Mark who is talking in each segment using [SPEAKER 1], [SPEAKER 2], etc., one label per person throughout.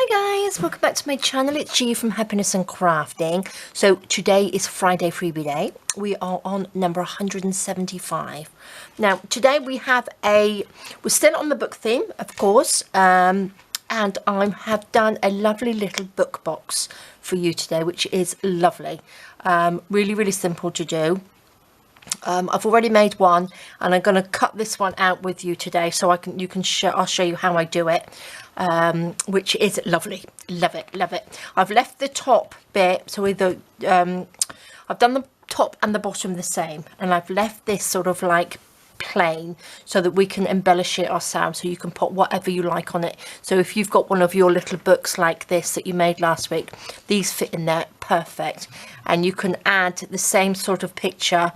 [SPEAKER 1] Hi guys, welcome back to my channel. It's G from Happiness and Crafting. So today is Friday Freebie Day. We are on number 175. Now today we're still on the book theme, of course, and I have done a lovely little book box for you today, which is lovely. Really simple to do. I've already made one, and I'm going to cut this one out with you today, so I'll show you how I do it, which is lovely. Love it. I've left the top bit, so I've done the top and the bottom the same, and I've left this sort of like plain so that we can embellish it ourselves, so you can put whatever you like on it. So if you've got one of your little books like this that you made last week, these fit in there perfect, and you can add the same sort of picture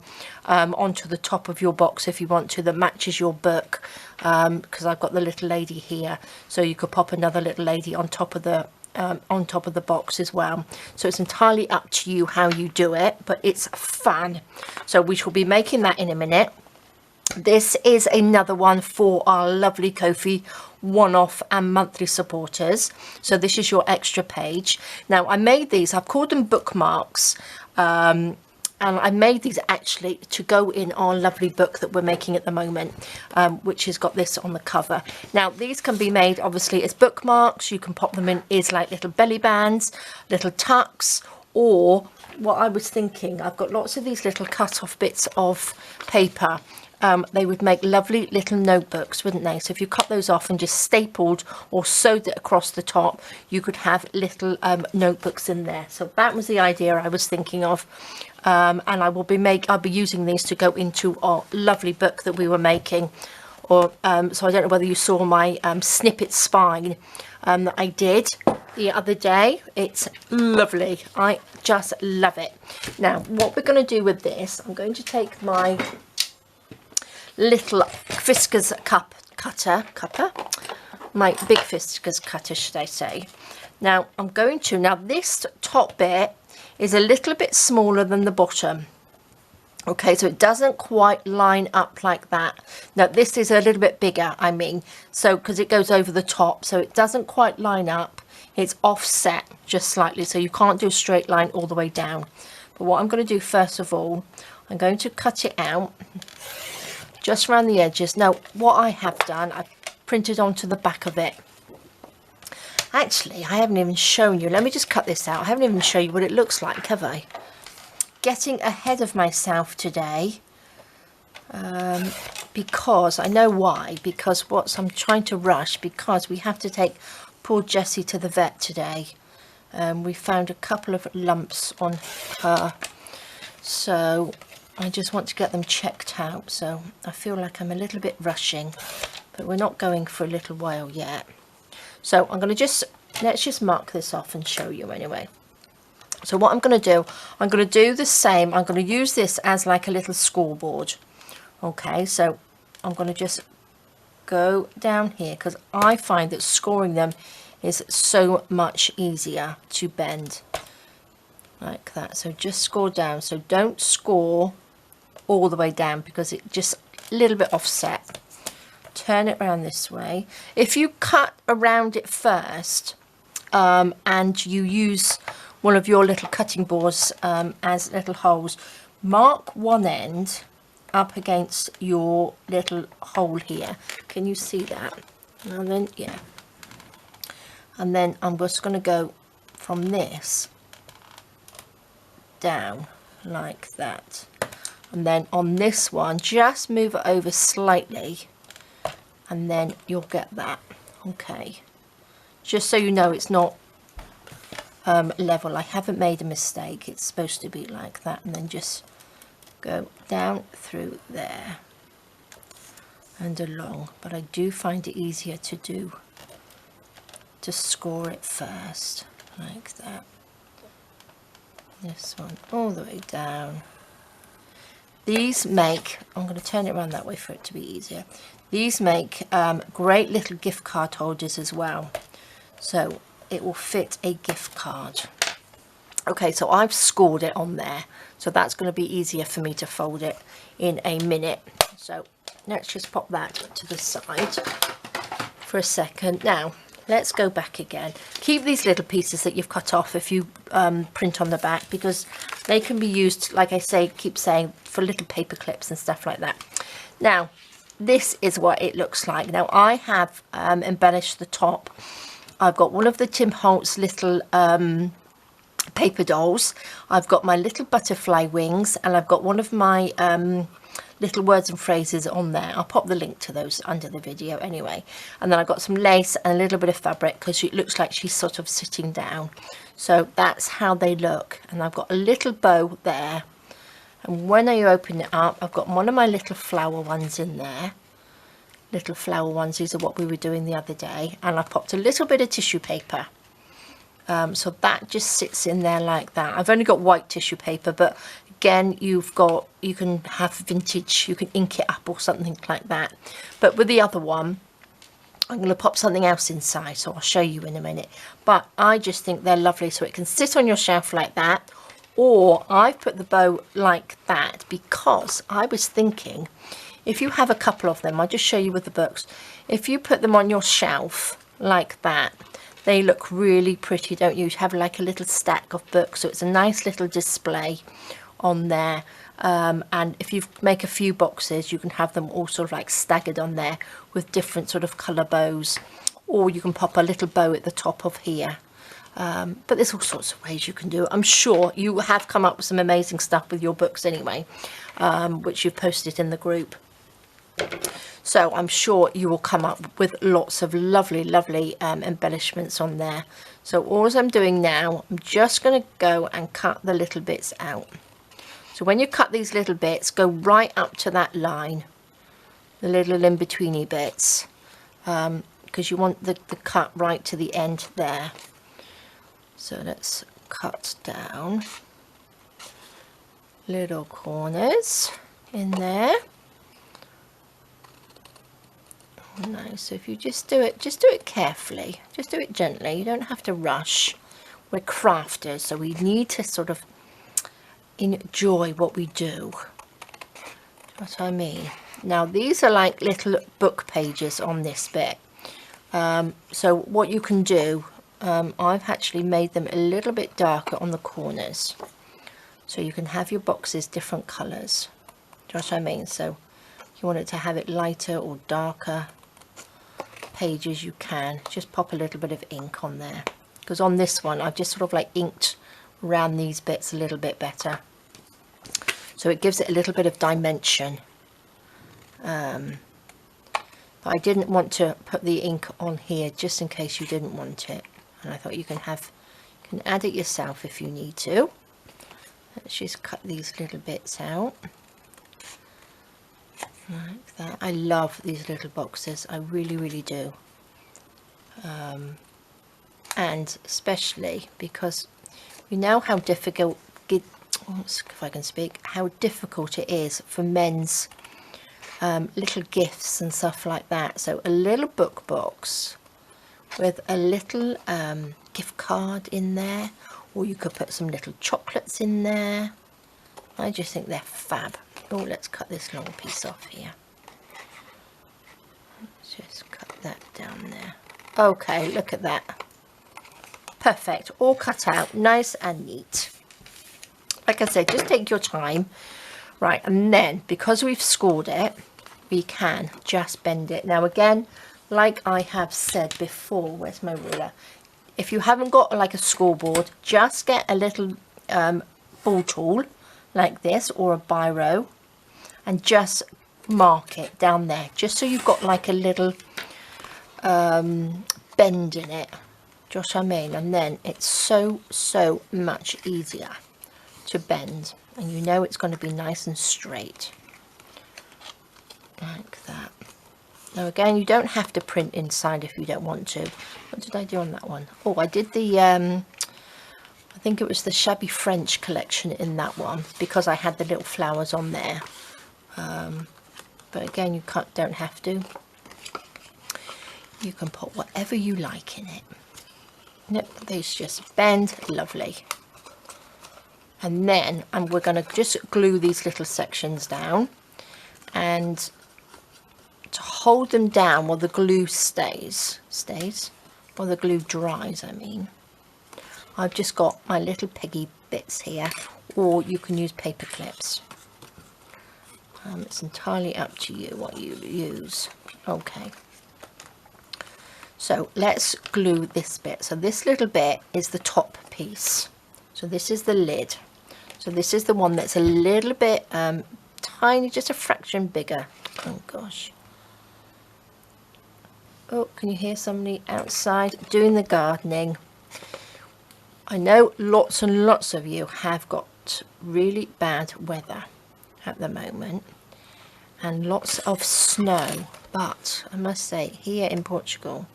[SPEAKER 1] onto the top of your box if you want to, that matches your book, because I've got the little lady here, so you could pop another little lady on top of the box as well. So it's entirely up to you how you do it, but it's fun. So we shall be making that in a minute. This is another one for our lovely Ko-fi one-off and monthly supporters. So this is your extra page. Now I made these, I've called them bookmarks, and I made these actually to go in our lovely book that we're making at the moment, which has got this on the cover. Now these can be made obviously as bookmarks. You can pop them in as like little belly bands, little tucks, or what I was thinking, I've got lots of these little cut off bits of paper. They would make lovely little notebooks, wouldn't they? So if you cut those off and just stapled or sewed it across the top, you could have little notebooks in there. So that was the idea I was thinking of, and I'll be using these to go into our lovely book that we were making. Or so I don't know whether you saw my snippet spine that I did the other day. It's lovely. I just love it. Now what we're going to do with this, I'm going to take my little Fiskars cutter, my big Fiskars cutter, should I say. Now this top bit is a little bit smaller than the bottom. Okay, so it doesn't quite line up like that. Now this is a little bit bigger, I mean, so because it goes over the top, so it doesn't quite line up. It's offset just slightly, so you can't do a straight line all the way down. But what I'm going to do first of all, I'm going to cut it out just around the edges. Now what I have done, I've printed onto the back of it. Actually, I haven't even shown you. Let me just cut this out. I haven't even shown you what it looks like, have I? Getting ahead of myself today, because I know why. Because I'm trying to rush, because we have to take poor Jessie to the vet today. We found a couple of lumps on her, so I just want to get them checked out. So I feel like I'm a little bit rushing, but we're not going for a little while yet. So I'm going to let's just mark this off and show you anyway. So what I'm going to do the same. I'm going to use this as like a little scoreboard. Okay, so I'm going to just go down here, because I find that scoring them is so much easier to bend like that. So just score down. So don't score all the way down, because it just a little bit offset. Turn it around this way. If you cut around it first, and you use one of your little cutting boards as little holes, mark one end up against your little hole here. Can you see that? And then yeah, and then I'm just going to go from this down like that, and then on this one just move it over slightly, and then you'll get that. Okay, just so you know it's not level. I haven't made a mistake. It's supposed to be like that, and then just go down through there and along. But I do find it easier to score it first like that. This one all the way down. These make, I'm going to turn it around that way for it to be easier. These make great little gift card holders as well. So it will fit a gift card. Okay, so I've scored it on there, so that's going to be easier for me to fold it in a minute. So let's just pop that to the side for a second. Now let's go back again. Keep these little pieces that you've cut off if you print on the back, because they can be used, like I say, keep saying, for little paper clips and stuff like that. Now, this is what it looks like. Now, I have embellished the top. I've got one of the Tim Holtz little paper dolls. I've got my little butterfly wings, and I've got one of my little words and phrases on there. I'll pop the link to those under the video anyway. And then I've got some lace and a little bit of fabric, because it looks like she's sort of sitting down. So that's how they look. And I've got a little bow there. And when I open it up, I've got one of my little flower ones in there. Little flower ones, these are what we were doing the other day. And I popped a little bit of tissue paper. So that just sits in there like that. I've only got white tissue paper, but again, you can have vintage, you can ink it up or something like that. But with the other one, I'm going to pop something else inside, so I'll show you in a minute. But I just think they're lovely, so it can sit on your shelf like that. Or I've put the bow like that because I was thinking, if you have a couple of them, I'll just show you with the books. If you put them on your shelf like that, they look really pretty, don't you? You have like a little stack of books, so it's a nice little display on there. And if you make a few boxes, you can have them all sort of like staggered on there with different sort of colour bows, or you can pop a little bow at the top of here. But there's all sorts of ways you can do it. I'm sure you have come up with some amazing stuff with your books anyway, which you've posted in the group. So I'm sure you will come up with lots of lovely, lovely embellishments on there. So all I'm doing now, I'm just going to go and cut the little bits out. So when you cut these little bits, go right up to that line, the little in-betweeny bits, because you want the cut right to the end there. So let's cut down little corners in there. Nice. So if you just do it carefully, just do it gently. You don't have to rush. We're crafters, so we need to sort of enjoy what we do. What I mean. Now these are like little book pages on this bit. So what you can do, I've actually made them a little bit darker on the corners, so you can have your boxes different colours. Do you know what I mean? So if you want it to have it lighter or darker pages, you can just pop a little bit of ink on there, because on this one I've just sort of like inked around these bits a little bit better, so it gives it a little bit of dimension. But I didn't want to put the ink on here just in case you didn't want it, and I thought you can add it yourself if you need to. Let's just cut these little bits out like that. I love these little boxes, I really, really do. And especially because we know how difficult, if I can speak, how difficult it is for men's little gifts and stuff like that. So a little book box with a little gift card in there, or you could put some little chocolates in there. I just think they're fab. Oh, let's cut this long piece off here. Let's just cut that down there. Okay, look at that. Perfect, all cut out, nice and neat. Like I said, just take your time. Right, and then because we've scored it, we can just bend it. Now again, like I have said before, where's my ruler? If you haven't got like a scoreboard, just get a little ball tool like this, or a biro, and just mark it down there, just so you've got like a little bend in it. Do you know what I mean? And then it's so much easier to bend, and you know it's going to be nice and straight like that. Now again, you don't have to print inside if you don't want to. What did I do on that one? Oh, I did the I think it was the Shabby French collection in that one, because I had the little flowers on there. But again, you don't have to. You can put whatever you like in it. Yep, these just bend lovely. And then we're going to just glue these little sections down, and to hold them down while the glue stays, or the glue dries, I mean. I've just got my little peggy bits here, or you can use paper clips. It's entirely up to you what you use. Okay. So let's glue this bit. So this little bit is the top piece. So this is the lid. So this is the one that's a little bit tiny, just a fraction bigger. Oh gosh. Oh, can you hear somebody outside doing the gardening? I know lots and lots of you have got really bad weather at the moment and lots of snow, but I must say here in Portugal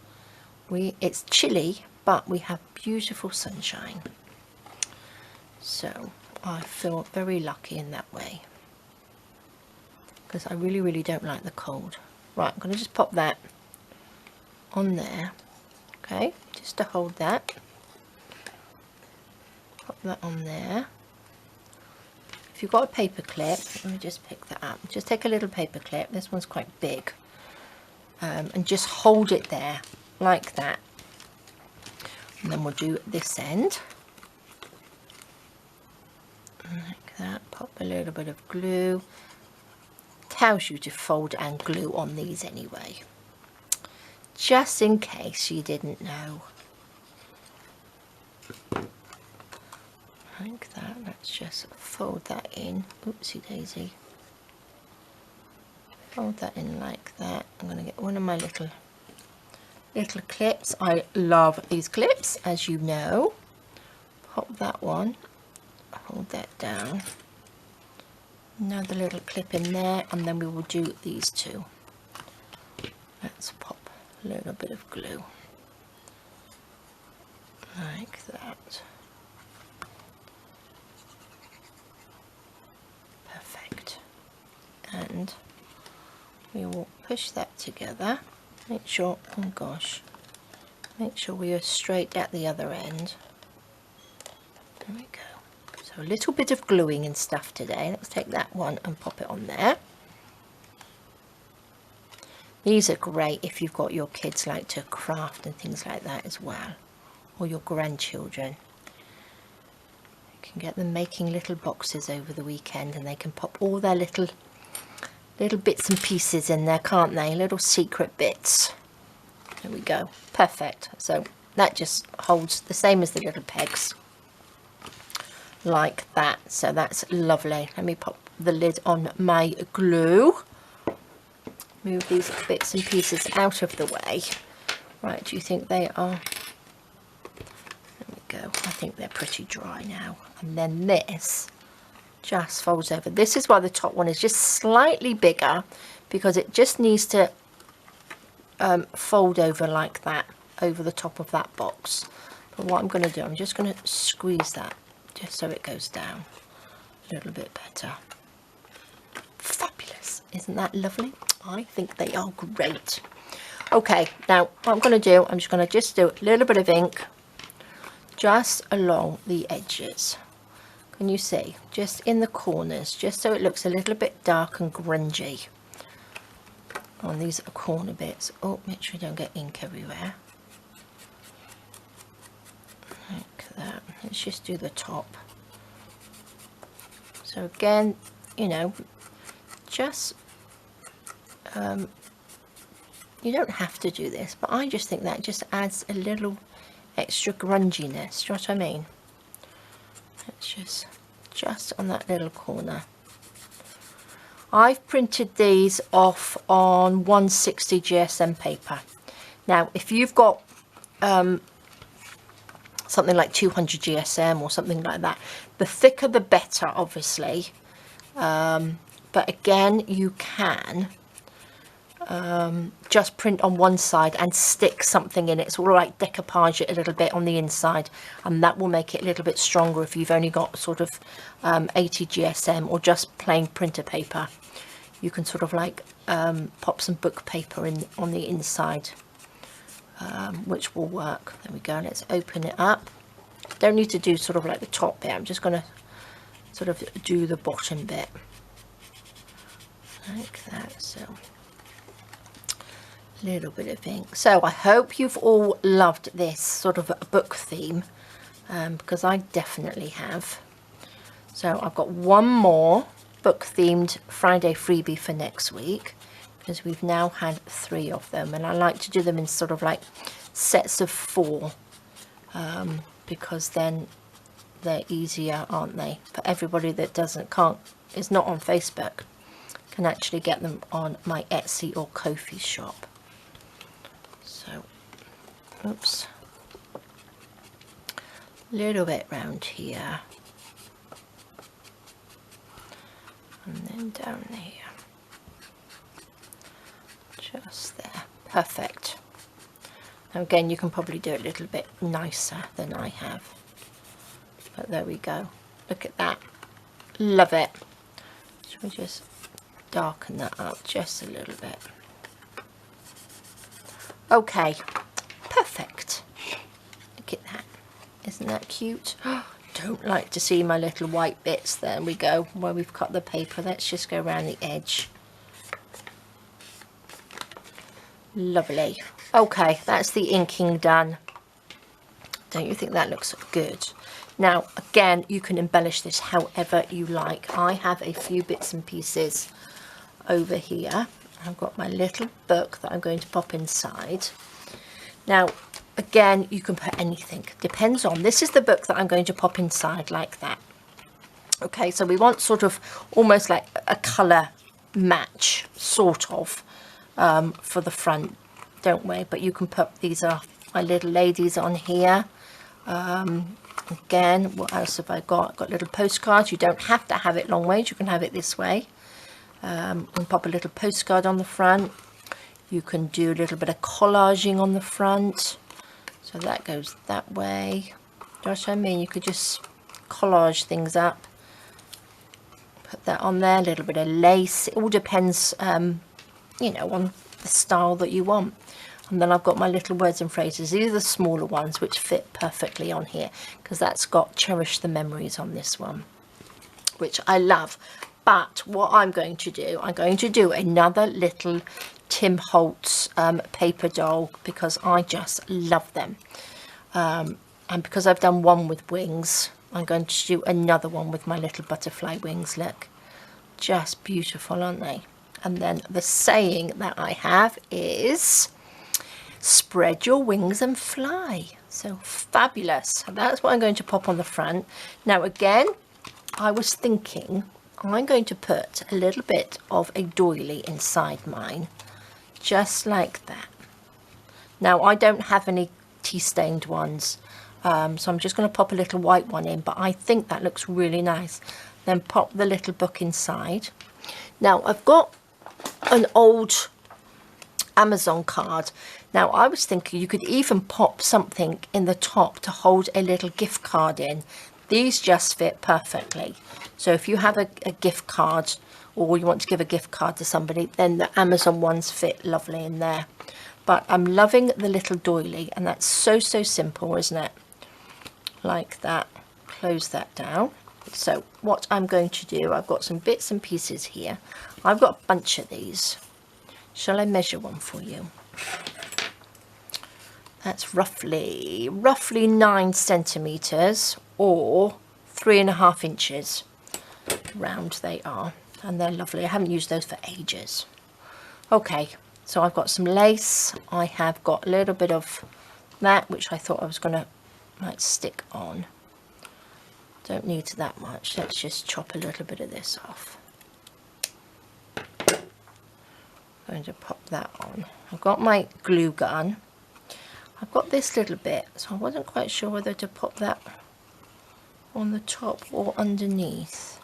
[SPEAKER 1] it's chilly, but we have beautiful sunshine, so I feel very lucky in that way, because I really don't like the cold. Right, I'm going to just pop that on there, okay, just to hold that. Pop that on there. If you've got a paper clip, let me just pick that up. Just take a little paper clip, this one's quite big, and just hold it there like that. And then we'll do this end like that. Pop a little bit of glue. Tells you to fold and glue on these anyway, just in case you didn't know. Like that. Let's just fold that in. Oopsie daisy. Fold that in like that. I'm going to get one of my little clips. I love these clips, as you know. Pop that one. Hold that down. Another little clip in there, and then we will do these two. Let's pop a little bit of glue like that. Perfect. And we will push that together. Make sure, oh gosh, make sure we are straight at the other end. There we go. So a little bit of gluing and stuff today. Let's take that one and pop it on there. These are great if you've got your kids like to craft and things like that as well, or your grandchildren. You can get them making little boxes over the weekend, and they can pop all their little bits and pieces in there, can't they? Little secret bits. There we go. Perfect. So that just holds the same as the little pegs. Like that. So that's lovely. Let me pop the lid on my glue. Move these bits and pieces out of the way. Right, do you think they are? There we go. I think they're pretty dry now. And then this just folds over. This is why the top one is just slightly bigger, because it just needs to fold over like that over the top of that box. But what I'm going to do, I'm just going to squeeze that just so it goes down a little bit better. Fabulous. Isn't that lovely? I think they are great. Okay, now what I'm going to do, I'm just going to do a little bit of ink just along the edges. Can you see? Just in the corners, just so it looks a little bit dark and grungy on these corner bits. Oh, make sure you don't get ink everywhere. Like that. Let's just do the top. So again, you know, just you don't have to do this, but I just think that just adds a little extra grunginess. Do you know what I mean? It's just on that little corner. I've printed these off on 160 GSM paper. Now, if you've got something like 200 GSM or something like that, the thicker the better, obviously. But again, you can just print on one side and stick something in it, sort of like decoupage it a little bit on the inside, and that will make it a little bit stronger if you've only got sort of 80 GSM or just plain printer paper. You can sort of like pop some book paper in on the inside, which will work. There we go. Let's open it up. Don't need to do sort of like the top bit. I'm just going to sort of do the bottom bit like that. So Little bit of ink. So I hope you've all loved this sort of book theme, because I definitely have. So I've got one more book themed Friday freebie for next week, because we've now had 3 of them, and I like to do them in sort of like sets of 4, because then they're easier, aren't they, for everybody that is not on Facebook, can actually get them on my Etsy or Ko-fi shop. So, oops, little bit round here, and then down here, just there, perfect. Now again, you can probably do it a little bit nicer than I have, but there we go, look at that, love it. Should we just darken that up just a little bit? Okay, perfect. Look at that. Isn't that cute? Don't like to see my little white bits. There we go, where we've cut the paper. Let's just go around the edge. Lovely. Okay, that's the inking done. Don't you think that looks good? Now, again, you can embellish this however you like. I have a few bits and pieces over here. I've got my little book that I'm going to pop inside. Now, again, you can put anything. Depends on, this is the book that I'm going to pop inside like that. Okay, so we want sort of almost like a colour match, sort of, for the front, don't we? But you can put, these are my little ladies on here. Again, what else have I got? I've got little postcards. You don't have to have it long ways. You can have it this way. And pop a little postcard on the front. You can do a little bit of collaging on the front, so that goes that way. That's what I mean. You could just collage things up, put that on there. A little bit of lace. It all depends, you know, on the style that you want. And then I've got my little words and phrases. These are the smaller ones which fit perfectly on here, because that's got cherish the memories on this one, which I love. But what I'm going to do another little Tim Holtz paper doll, because I just love them. And because I've done one with wings, I'm going to do another one with my little butterfly wings. Look, just beautiful, aren't they? And then the saying that I have is, spread your wings and fly. So fabulous. That's what I'm going to pop on the front. Now again, I was thinking I'm going to put a little bit of a doily inside mine, just like that. Now I don't have any tea stained ones, so I'm just going to pop a little white one in, but I think that looks really nice. Then pop the little book inside. Now I've got an old Amazon card. Now I was thinking you could even pop something in the top to hold a little gift card in. These just fit perfectly. So if you have a gift card, or you want to give a gift card to somebody, then the Amazon ones fit lovely in there. But I'm loving the little doily, and that's so simple, isn't it? Like that. Close that down. So what I'm going to do, I've got some bits and pieces here. I've got a bunch of these. Shall I measure one for you? That's roughly 9 centimeters, or 3.5 inches. Round they are, and they're lovely. I haven't used those for ages. Okay, so I've got some lace. I have got a little bit of that, which I thought I was going to might stick on. Don't need that much. Let's just chop a little bit of this off. I'm going to pop that on. I've got my glue gun. I've got this little bit, so I wasn't quite sure whether to pop that on the top or underneath.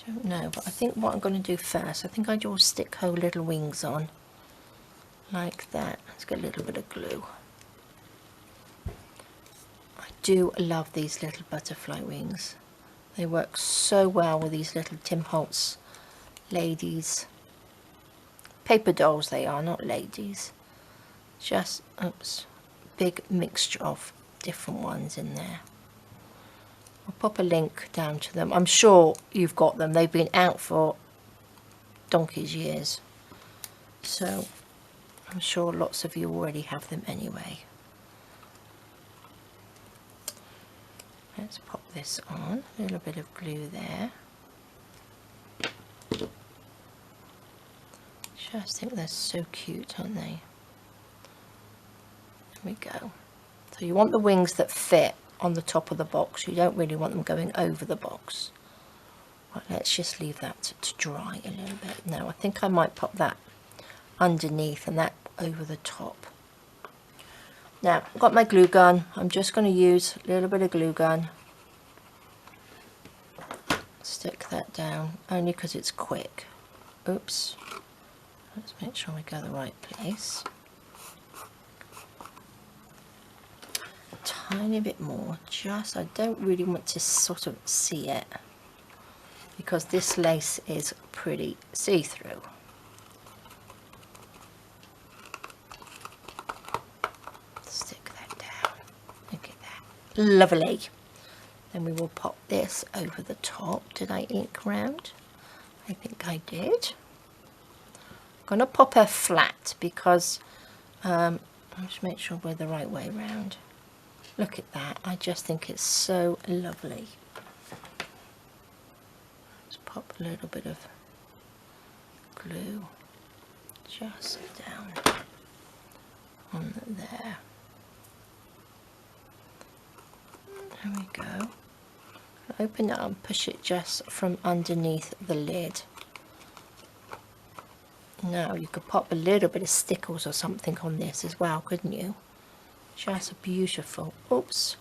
[SPEAKER 1] Don't know, but I think what I'm going to do first, I think I just stick her little wings on like that. Let's get a little bit of glue. I do love these little butterfly wings. They work so well with these little Tim Holtz ladies. Paper dolls they are, not ladies. Just, oops, big mixture of different ones in there. I'll pop a link down to them. I'm sure you've got them. They've been out for donkey's years. So I'm sure lots of you already have them anyway. Let's pop this on, a little bit of glue there. Just think they're so cute, aren't they? There we go. So you want the wings that fit on the top of the box. You don't really want them going over the box. Right, let's just leave that to dry a little bit. Now I think I might pop that underneath and that over the top. Now I've got my glue gun. I'm just going to use a little bit of glue gun. Stick that down only because it's quick. Oops. Let's make sure we go the right place. Tiny bit more, just I don't really want to sort of see it because this lace is pretty see-through. Stick that down. Look at that. Lovely. Then we will pop this over the top. Did I ink round? I think I did. I'm going to pop her flat because I'll just make sure we're the right way round. Look at that. I just think it's so lovely. Let's pop a little bit of glue just down on there. There we go. Open it up and push it just from underneath the lid. Now you could pop a little bit of stickles or something on this as well, couldn't you? Just beautiful. Oops.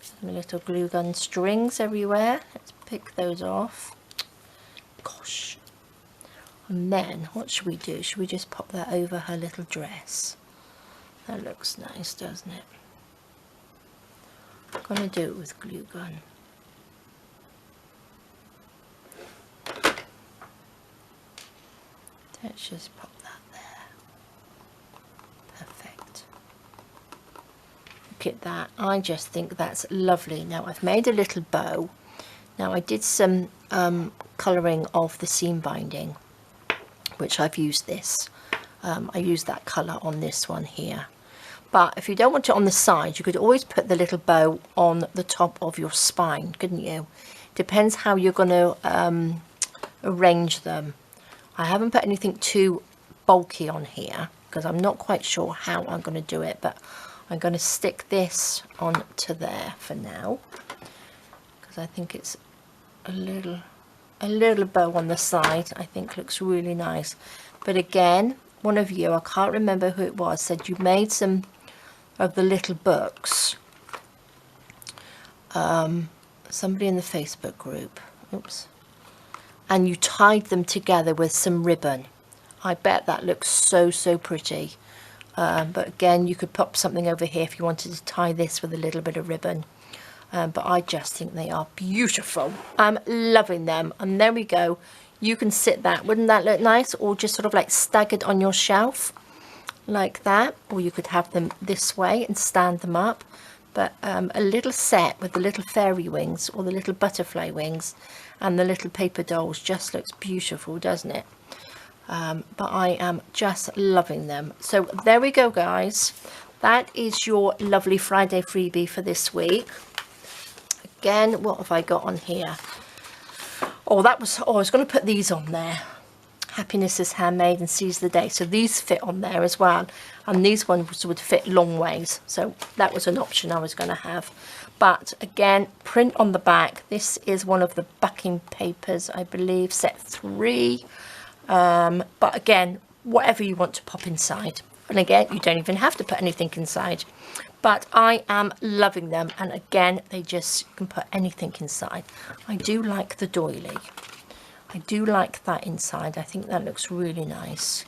[SPEAKER 1] Some little glue gun strings everywhere. Let's pick those off. Gosh. And then what should we do? Should we just pop that over her little dress? That looks nice, doesn't it? I'm going to do it with glue gun. Let's just pop that there. Perfect. Look at that. I just think that's lovely. Now I've made a little bow. Now I did some colouring of the seam binding, which I've used this. I used that colour on this one here. But if you don't want it on the side, you could always put the little bow on the top of your spine, couldn't you? Depends how you're going to arrange them. I haven't put anything too bulky on here because I'm not quite sure how I'm going to do it, but I'm going to stick this on to there for now because I think it's a little bow on the side. I think looks really nice. But again, one of you, I can't remember who it was, said you made some of the little books. Somebody in the Facebook group. Oops. And you tied them together with some ribbon. I bet that looks so pretty. But again, you could pop something over here if you wanted to tie this with a little bit of ribbon. But I just think they are beautiful. I'm loving them. And there we go. You can sit that. Wouldn't that look nice? Or just sort of like staggered on your shelf like that. Or you could have them this way and stand them up. But a little set with the little fairy wings or the little butterfly wings and the little paper dolls just looks beautiful, doesn't it? But I am just loving them. So there we go, guys. That is your lovely Friday freebie for this week. Again, what have I got on here? Oh, I was going to put these on there. Happiness is handmade and seize the day. So these fit on there as well. And these ones would fit long ways. So that was an option I was going to have. But again, print on the back. This is one of the backing papers, I believe, set 3. But again, whatever you want to pop inside. And again, you don't even have to put anything inside. But I am loving them. And again, they just can put anything inside. I do like the doily. I do like that inside. I think that looks really nice.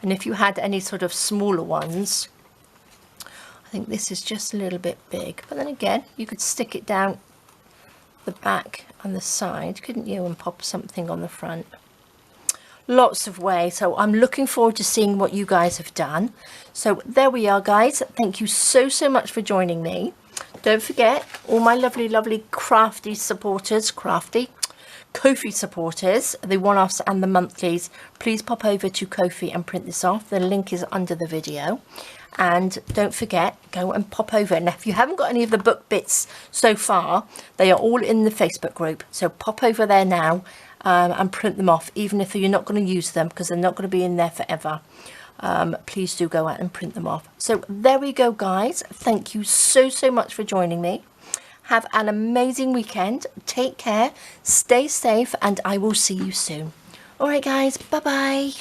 [SPEAKER 1] And if you had any sort of smaller ones, I think this is just a little bit big. But then again, you could stick it down the back and the side, couldn't you, and pop something on the front. Lots of ways. So I'm looking forward to seeing what you guys have done. So there we are, guys. Thank you so much for joining me. Don't forget, all my lovely crafty supporters, Ko-fi supporters, the one-offs and the monthlies, please pop over to Ko-fi and print this off. The link is under the video. And don't forget, go and pop over. Now, if you haven't got any of the book bits so far, they are all in the Facebook group. So pop over there now and print them off, even if you're not going to use them, because they're not going to be in there forever. Please do go out and print them off. So there we go, guys. Thank you so much for joining me. Have an amazing weekend. Take care, stay safe, and I will see you soon. All right, guys, bye-bye.